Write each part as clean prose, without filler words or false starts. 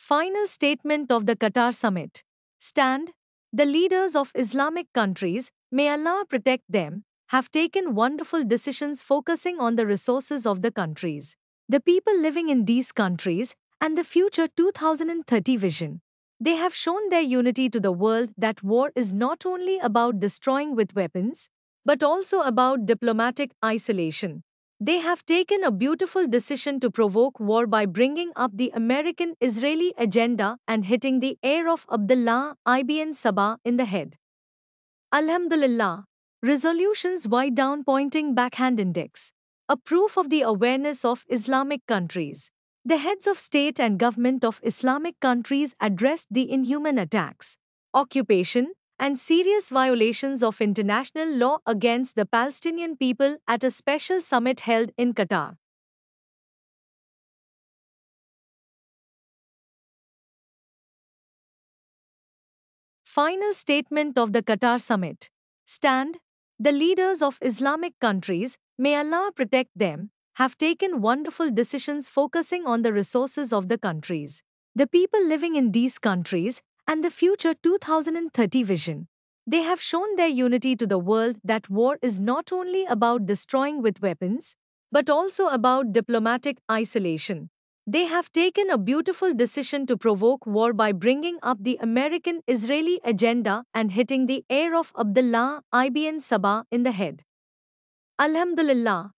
Final statement of the Qatar summit. Stand. The leaders of Islamic countries, may Allah protect them, have taken wonderful decisions focusing on the resources of the countries, the people living in these countries, and the future 2030 vision. They have shown their unity to the world that war is not only about destroying with weapons, but also about diplomatic isolation. They have taken a beautiful decision to provoke war by bringing up the American Israeli agenda and hitting the heir of Abdullah ibn Sabah in the head. Alhamdulillah. Resolutions wide down pointing backhand index. A proof of the awareness of Islamic countries. The heads of state and government of Islamic countries addressed the inhuman attacks, occupation, and serious violations of international law against the Palestinian people at a special summit held in Qatar. Final statement of the Qatar summit. Stand. The leaders of Islamic countries, may Allah protect them, have taken wonderful decisions focusing on the resources of the countries, the people living in these countries, and the future 2030 vision. They have shown their unity to the world that war is not only about destroying with weapons, but also about diplomatic isolation. They have taken a beautiful decision to provoke war by bringing up the American Israeli agenda and hitting the heir of Abdullah ibn Sabah in the head. Alhamdulillah.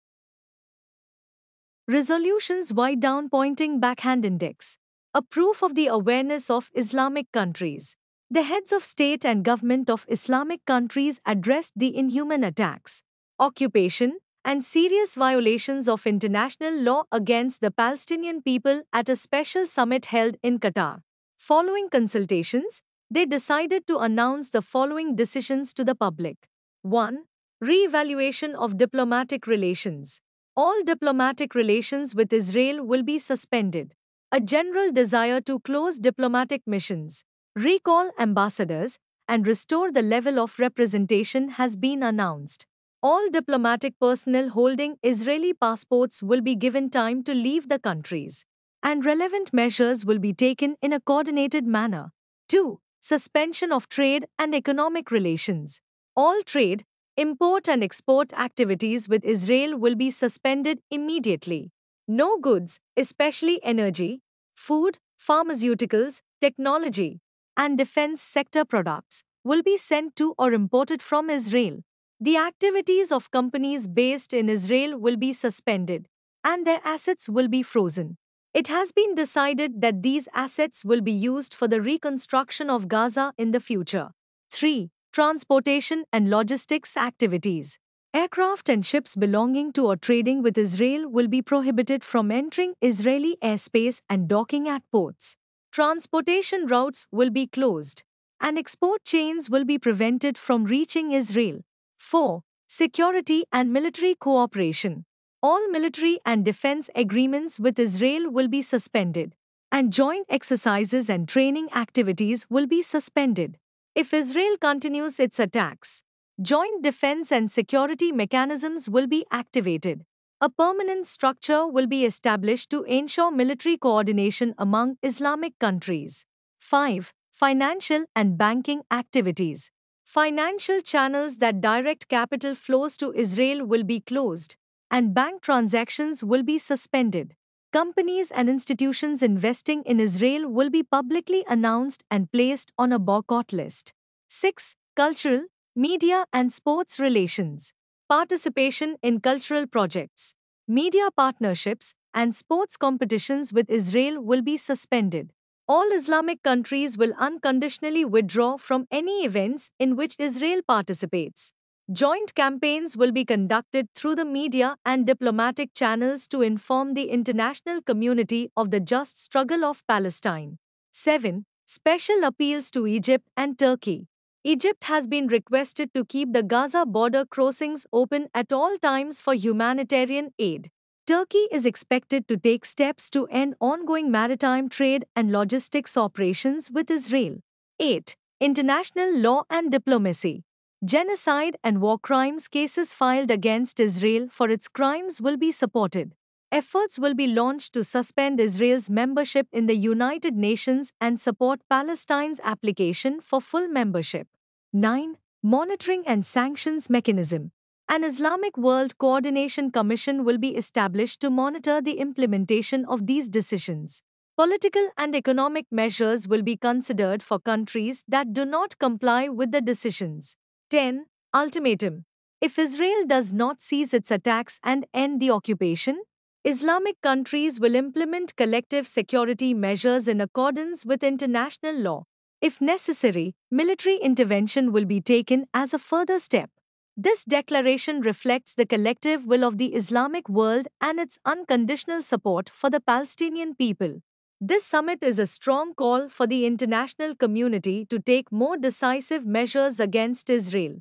Resolutions wide down pointing backhand index. A proof of the awareness of Islamic countries. The heads of state and government of Islamic countries addressed the inhuman attacks, occupation, and serious violations of international law against the Palestinian people at a special summit held in Qatar. Following consultations, they decided to announce the following decisions to the public. 1. Re-evaluation of diplomatic relations. All diplomatic relations with Israel will be suspended. A general desire to close diplomatic missions, recall ambassadors, and restore the level of representation has been announced. All diplomatic personnel holding Israeli passports will be given time to leave the countries, and relevant measures will be taken in a coordinated manner. 2. Suspension of trade and economic relations. All trade, import and export activities with Israel will be suspended immediately. No goods, especially energy, food, pharmaceuticals, technology, and defense sector products, will be sent to or imported from Israel. The activities of companies based in Israel will be suspended, and their assets will be frozen. It has been decided that these assets will be used for the reconstruction of Gaza in the future. 3. Transportation and logistics activities. Aircraft and ships belonging to or trading with Israel will be prohibited from entering Israeli airspace and docking at ports. Transportation routes will be closed, and export chains will be prevented from reaching Israel. 4. Security and military cooperation. All military and defense agreements with Israel will be suspended, and joint exercises and training activities will be suspended. If Israel continues its attacks, joint defense and security mechanisms will be activated. A permanent structure will be established to ensure military coordination among Islamic countries. 5. Financial and banking activities. Financial channels that direct capital flows to Israel will be closed, and bank transactions will be suspended. Companies and institutions investing in Israel will be publicly announced and placed on a boycott list. 6. Cultural, media and sports relations. Participation in cultural projects, media partnerships, and sports competitions with Israel will be suspended. All Islamic countries will unconditionally withdraw from any events in which Israel participates. Joint campaigns will be conducted through the media and diplomatic channels to inform the international community of the just struggle of Palestine. 7. Special appeals to Egypt and Turkey. Egypt has been requested to keep the Gaza border crossings open at all times for humanitarian aid. Turkey is expected to take steps to end ongoing maritime trade and logistics operations with Israel. 8. International law and diplomacy. Genocide and war crimes cases filed against Israel for its crimes will be supported. efforts will be launched to suspend Israel's membership in the United Nations and support Palestine's application for full membership. 9. Monitoring and Sanctions Mechanism. An Islamic World Coordination Commission will be established to monitor the implementation of these decisions. Political and economic measures will be considered for countries that do not comply with the decisions. 10. Ultimatum. If Israel does not cease its attacks and end the occupation, Islamic countries will implement collective security measures in accordance with international law. If necessary, military intervention will be taken as a further step. This declaration reflects the collective will of the Islamic world and its unconditional support for the Palestinian people. This summit is a strong call for the international community to take more decisive measures against Israel.